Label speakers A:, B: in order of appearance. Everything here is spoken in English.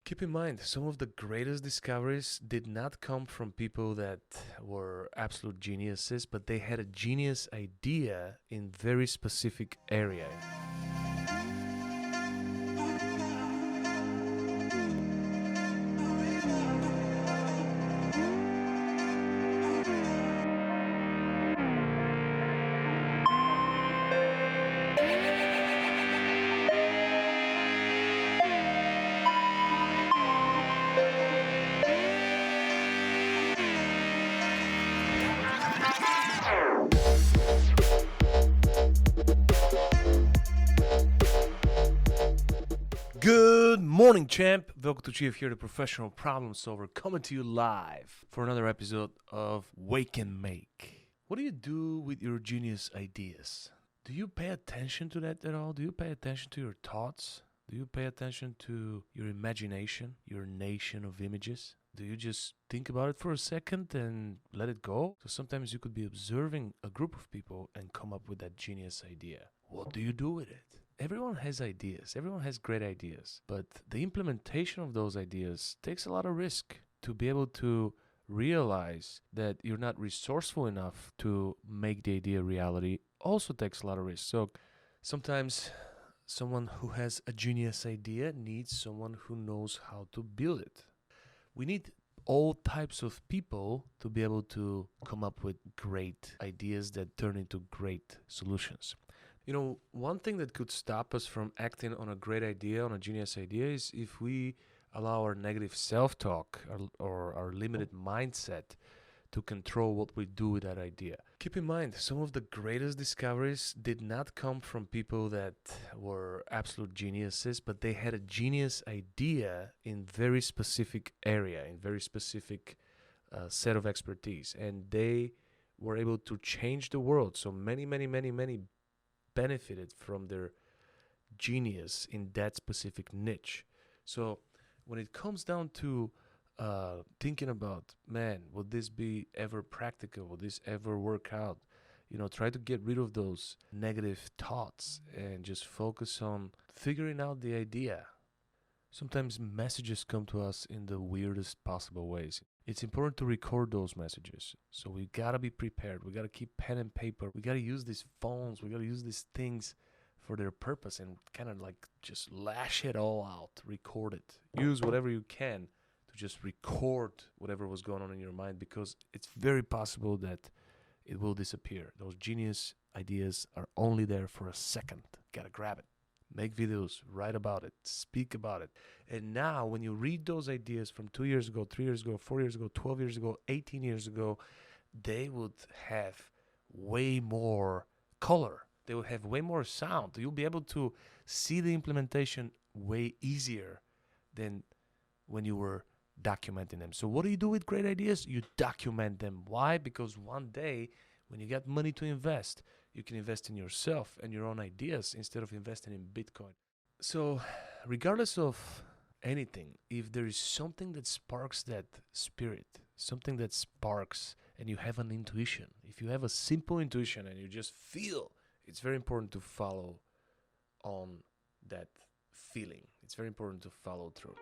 A: Keep in mind, some of the greatest discoveries did not come from people that were absolute geniuses, but they had a genius idea in very specific area. Good morning, champ. Welcome to Chief here, the professional problem solver, coming to you live for another episode of Wake and Make. What do you do with your genius ideas? Do you pay attention to that at all? Do you pay attention to your thoughts? Do you pay attention to your imagination, your nation of images? Do you just think about it for a second and let it go? So sometimes you could be observing a group of people and come up with that genius idea. What do you do with it? Everyone has ideas. Everyone has great ideas. But the implementation of those ideas takes a lot of risk. To be able to realize that you're not resourceful enough to make the idea reality also takes a lot of risk. So sometimes someone who has a genius idea needs someone who knows how to build it. We need all types of people to be able to come up with great ideas that turn into great solutions. You know, one thing that could stop us from acting on a great idea, on a genius idea, is if we allow our negative self-talk or our limited mindset to control what we do with that idea. Keep in mind, some of the greatest discoveries did not come from people that were absolute geniuses, but they had a genius idea in very specific area, in very specific set of expertise, and they were able to change the world. So many benefited from their genius in that specific niche. So when it comes down to thinking about, man, would this be ever practical? Would this ever work out? Try to get rid of those negative thoughts and just focus on figuring out the idea. Sometimes messages come to us in the weirdest possible ways. It's important to record those messages. So we gotta be prepared. We gotta keep pen and paper. We gotta use these phones. We gotta use these things for their purpose and kind of like just lash it all out. Record it. Use whatever you can to just record whatever was going on in your mind, because it's very possible that it will disappear. Those genius ideas are only there for a second. Gotta grab it. Make videos, write about it, speak about it. And now when you read those ideas from 2 years ago, 3 years ago, 4 years ago, 12 years ago, 18 years ago, they would have way more color. They would have way more sound. You'll be able to see the implementation way easier than when you were documenting them. So what do you do with great ideas? You document them. Why? Because one day when you get money to invest, you can invest in yourself and your own ideas instead of investing in Bitcoin. So regardless of anything, if there is something that sparks that spirit, something that sparks, and you have an intuition, if you have a simple intuition and you just feel, it's very important to follow on that feeling. It's very important to follow through.